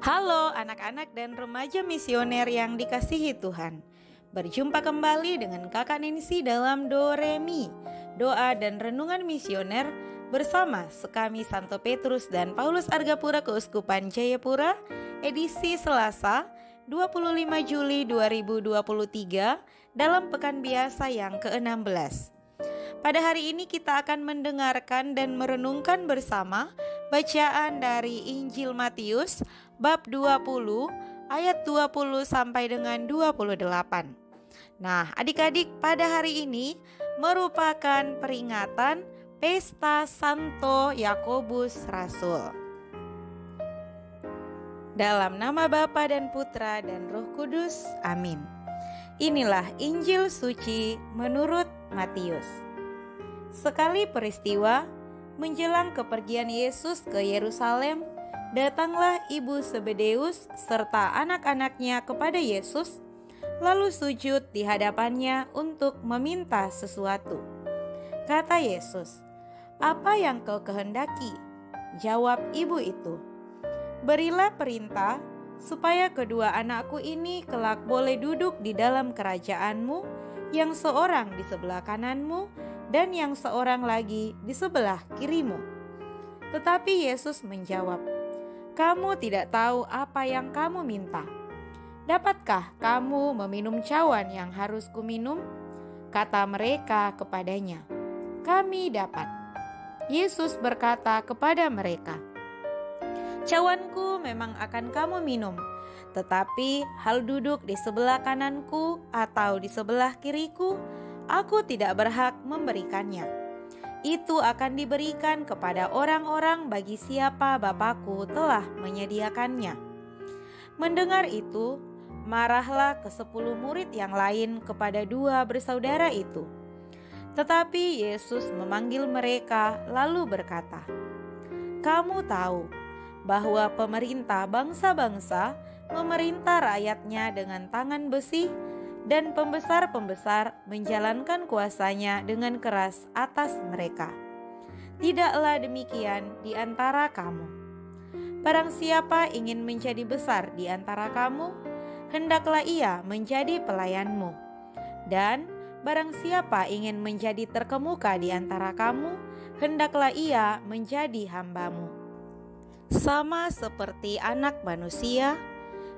Halo anak-anak dan remaja misioner yang dikasihi Tuhan. Berjumpa kembali dengan Kakak Ninsi dalam Do Re Mi, doa dan renungan misioner bersama Sekami Santo Petrus dan Paulus Argapura Keuskupan Jayapura, edisi Selasa 25 Juli 2023 dalam pekan biasa yang ke-16. Pada hari ini kita akan mendengarkan dan merenungkan bersama bacaan dari Injil Matius bab 20 ayat 20 sampai dengan 28. Nah, adik-adik, pada hari ini merupakan peringatan Pesta Santo Yakobus Rasul. Dalam nama Bapa dan Putra dan Roh Kudus, amin. Inilah Injil suci menurut Matius. Sekali peristiwa menjelang kepergian Yesus ke Yerusalem, datanglah ibu Zebedeus serta anak-anaknya kepada Yesus, lalu sujud di hadapannya untuk meminta sesuatu. Kata Yesus, "Apa yang kau kehendaki?" Jawab ibu itu, "Berilah perintah supaya kedua anakku ini kelak boleh duduk di dalam kerajaanmu, yang seorang di sebelah kananmu dan yang seorang lagi di sebelah kirimu." Tetapi Yesus menjawab, "Kamu tidak tahu apa yang kamu minta. Dapatkah kamu meminum cawan yang harus kuminum?" Kata mereka kepadanya, "Kami dapat." Yesus berkata kepada mereka, "Cawanku memang akan kamu minum, tetapi hal duduk di sebelah kananku atau di sebelah kiriku, Aku tidak berhak memberikannya. Itu akan diberikan kepada orang-orang bagi siapa Bapakku telah menyediakannya." Mendengar itu, marahlah ke-10 murid yang lain kepada 2 bersaudara itu. Tetapi Yesus memanggil mereka lalu berkata, "Kamu tahu bahwa pemerintah bangsa-bangsa memerintah rakyatnya dengan tangan besi, dan pembesar-pembesar menjalankan kuasanya dengan keras atas mereka. Tidaklah demikian di antara kamu. Barang siapa ingin menjadi besar di antara kamu, hendaklah ia menjadi pelayanmu. Dan barang siapa ingin menjadi terkemuka di antara kamu, hendaklah ia menjadi hambamu. Sama seperti Anak Manusia,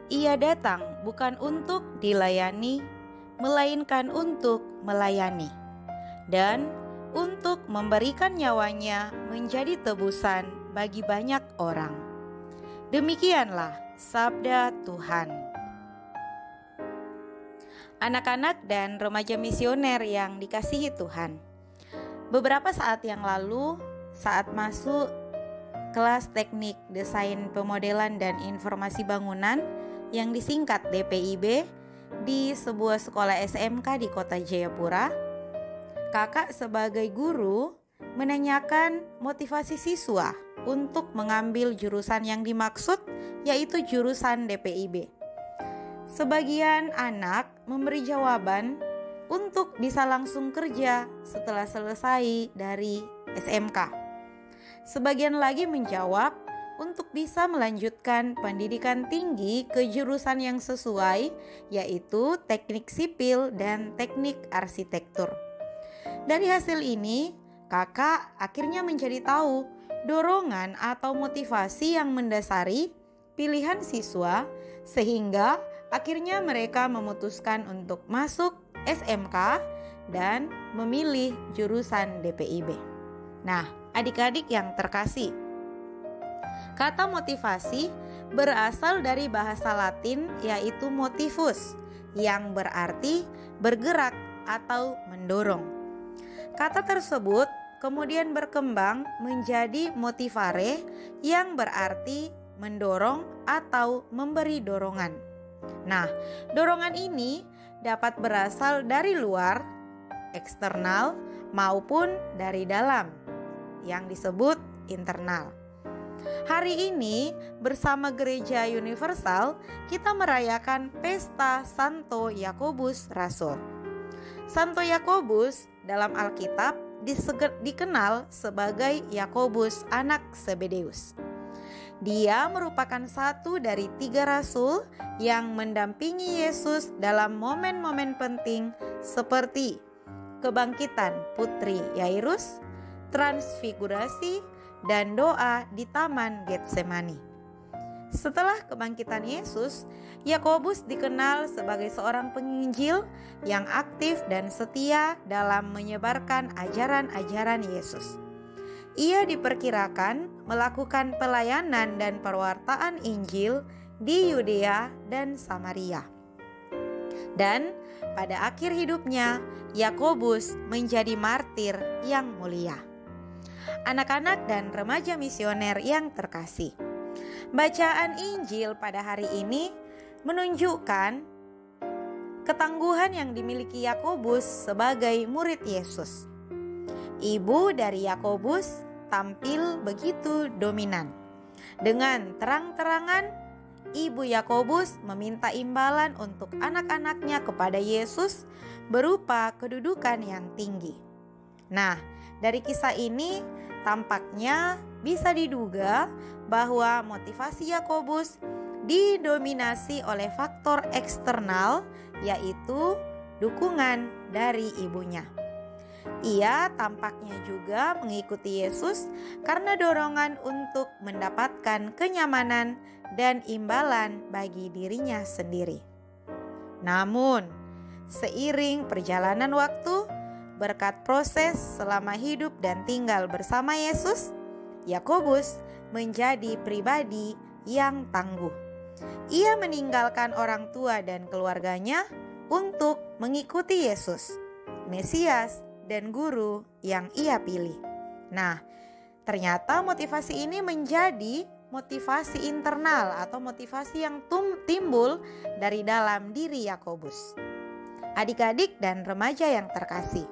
ia datang bukan untuk dilayani, melainkan untuk melayani, dan untuk memberikan nyawanya menjadi tebusan bagi banyak orang." Demikianlah sabda Tuhan. Anak-anak dan remaja misioner yang dikasihi Tuhan, beberapa saat yang lalu saat masuk kelas teknik desain pemodelan dan informasi bangunan yang disingkat DPIB di sebuah sekolah SMK di kota Jayapura, kakak sebagai guru menanyakan motivasi siswa untuk mengambil jurusan yang dimaksud, yaitu jurusan DPIB. Sebagian anak memberi jawaban untuk bisa langsung kerja setelah selesai dari SMK. Sebagian lagi menjawab untuk bisa melanjutkan pendidikan tinggi ke jurusan yang sesuai, yaitu teknik sipil dan teknik arsitektur. Dari hasil ini, kakak akhirnya menjadi tahu dorongan atau motivasi yang mendasari pilihan siswa, sehingga akhirnya mereka memutuskan untuk masuk SMK dan memilih jurusan DPIB. Nah, adik-adik yang terkasih, kata motivasi berasal dari bahasa Latin, yaitu motivus, yang berarti bergerak atau mendorong. Kata tersebut kemudian berkembang menjadi motivare, yang berarti mendorong atau memberi dorongan. Nah, dorongan ini dapat berasal dari luar, eksternal, maupun dari dalam, yang disebut internal. Hari ini bersama Gereja Universal kita merayakan Pesta Santo Yakobus Rasul. Santo Yakobus dalam Alkitab dikenal sebagai Yakobus anak Zebedeus. Dia merupakan satu dari 3 rasul yang mendampingi Yesus dalam momen-momen penting seperti kebangkitan putri Yairus, transfigurasi, dan doa di Taman Getsemani. Setelah kebangkitan Yesus, Yakobus dikenal sebagai seorang penginjil yang aktif dan setia dalam menyebarkan ajaran-ajaran Yesus. Ia diperkirakan melakukan pelayanan dan perwartaan Injil di Yudea dan Samaria. Dan pada akhir hidupnya, Yakobus menjadi martir yang mulia. Anak-anak dan remaja misioner yang terkasih, bacaan Injil pada hari ini menunjukkan ketangguhan yang dimiliki Yakobus sebagai murid Yesus. Ibu dari Yakobus tampil begitu dominan. Dengan terang-terangan, ibu Yakobus meminta imbalan untuk anak-anaknya kepada Yesus berupa kedudukan yang tinggi. Nah, dari kisah ini tampaknya bisa diduga bahwa motivasi Yakobus didominasi oleh faktor eksternal, yaitu dukungan dari ibunya. Ia tampaknya juga mengikuti Yesus karena dorongan untuk mendapatkan kenyamanan dan imbalan bagi dirinya sendiri. Namun, seiring perjalanan waktu, berkat proses selama hidup dan tinggal bersama Yesus, Yakobus menjadi pribadi yang tangguh. Ia meninggalkan orang tua dan keluarganya untuk mengikuti Yesus, Mesias dan guru yang ia pilih. Nah, ternyata motivasi ini menjadi motivasi internal atau motivasi yang timbul dari dalam diri Yakobus. Adik-adik dan remaja yang terkasih,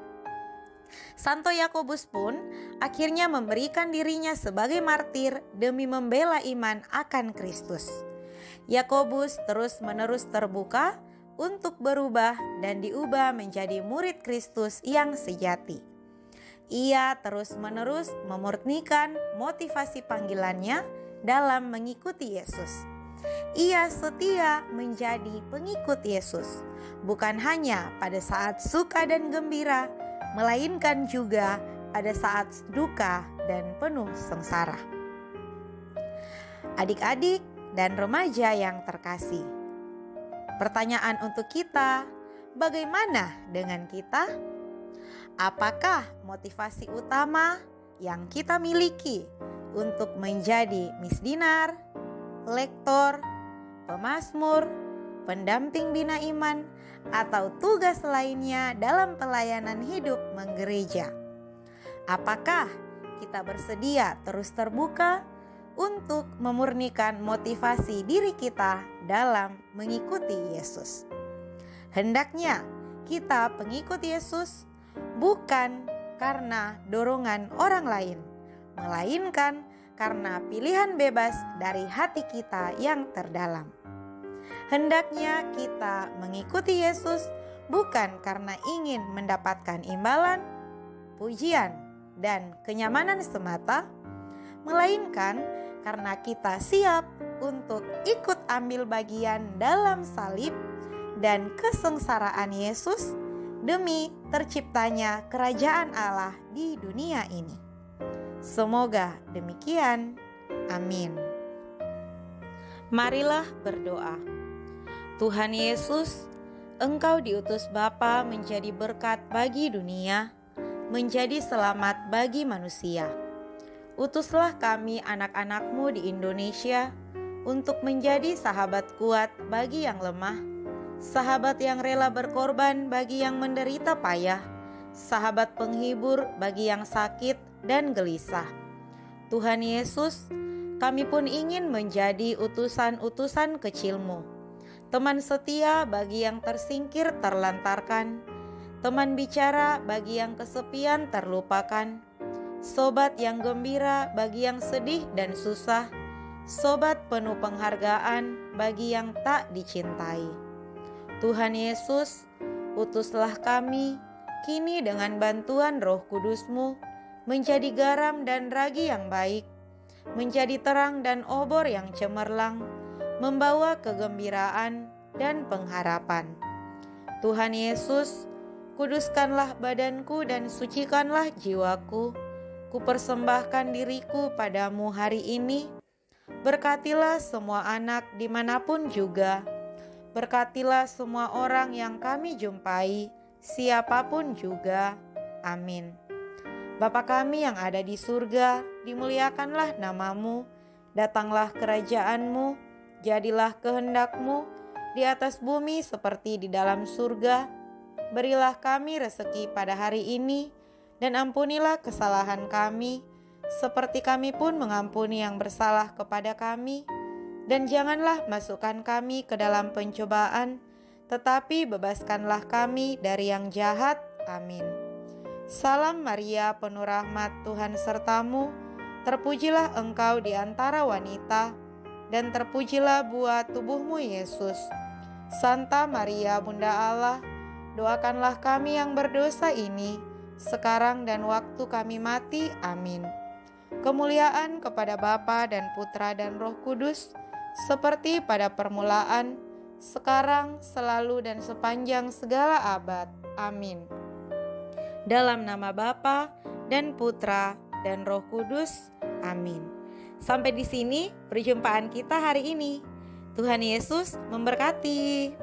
Santo Yakobus pun akhirnya memberikan dirinya sebagai martir demi membela iman akan Kristus. Yakobus terus-menerus terbuka untuk berubah dan diubah menjadi murid Kristus yang sejati. Ia terus-menerus memurnikan motivasi panggilannya dalam mengikuti Yesus. Ia setia menjadi pengikut Yesus, bukan hanya pada saat suka dan gembira, melainkan juga pada saat duka dan penuh sengsara. Adik-adik dan remaja yang terkasih, pertanyaan untuk kita, bagaimana dengan kita? Apakah motivasi utama yang kita miliki untuk menjadi misdinar, lektor, pemazmur, pendamping bina iman, atau tugas lainnya dalam pelayanan hidup menggereja? Apakah kita bersedia terus terbuka untuk memurnikan motivasi diri kita dalam mengikuti Yesus? Hendaknya kita pengikut Yesus bukan karena dorongan orang lain, melainkan karena pilihan bebas dari hati kita yang terdalam. Hendaknya kita mengikuti Yesus bukan karena ingin mendapatkan imbalan, pujian, dan kenyamanan semata, melainkan karena kita siap untuk ikut ambil bagian dalam salib dan kesengsaraan Yesus demi terciptanya kerajaan Allah di dunia ini. Semoga demikian. Amin. Marilah berdoa. Tuhan Yesus, Engkau diutus Bapa menjadi berkat bagi dunia, menjadi selamat bagi manusia. Utuslah kami anak-anak-Mu di Indonesia untuk menjadi sahabat kuat bagi yang lemah, sahabat yang rela berkorban bagi yang menderita payah, sahabat penghibur bagi yang sakit dan gelisah. Tuhan Yesus, kami pun ingin menjadi utusan-utusan kecil-Mu, teman setia bagi yang tersingkir terlantarkan, teman bicara bagi yang kesepian terlupakan, sobat yang gembira bagi yang sedih dan susah, sobat penuh penghargaan bagi yang tak dicintai. Tuhan Yesus, utuslah kami kini dengan bantuan Roh Kudus-Mu menjadi garam dan ragi yang baik, menjadi terang dan obor yang cemerlang, membawa kegembiraan dan pengharapan. Tuhan Yesus, kuduskanlah badanku dan sucikanlah jiwaku. Kupersembahkan diriku padamu hari ini. Berkatilah semua anak dimanapun juga. Berkatilah semua orang yang kami jumpai, siapapun juga. Amin. Bapa kami yang ada di surga, dimuliakanlah namamu. Datanglah kerajaanmu, jadilah kehendakmu di atas bumi seperti di dalam surga. Berilah kami rezeki pada hari ini, dan ampunilah kesalahan kami, seperti kami pun mengampuni yang bersalah kepada kami. Dan janganlah masukkan kami ke dalam pencobaan, tetapi bebaskanlah kami dari yang jahat. Amin. Salam Maria, penuh rahmat, Tuhan sertamu. Terpujilah engkau di antara wanita, dan terpujilah buah tubuhmu Yesus. Santa Maria, Bunda Allah, doakanlah kami yang berdosa ini, sekarang dan waktu kami mati. Amin. Kemuliaan kepada Bapa dan Putra dan Roh Kudus, seperti pada permulaan, sekarang, selalu, dan sepanjang segala abad. Amin. Dalam nama Bapa dan Putra dan Roh Kudus. Amin. Sampai di sini perjumpaan kita hari ini. Tuhan Yesus memberkati.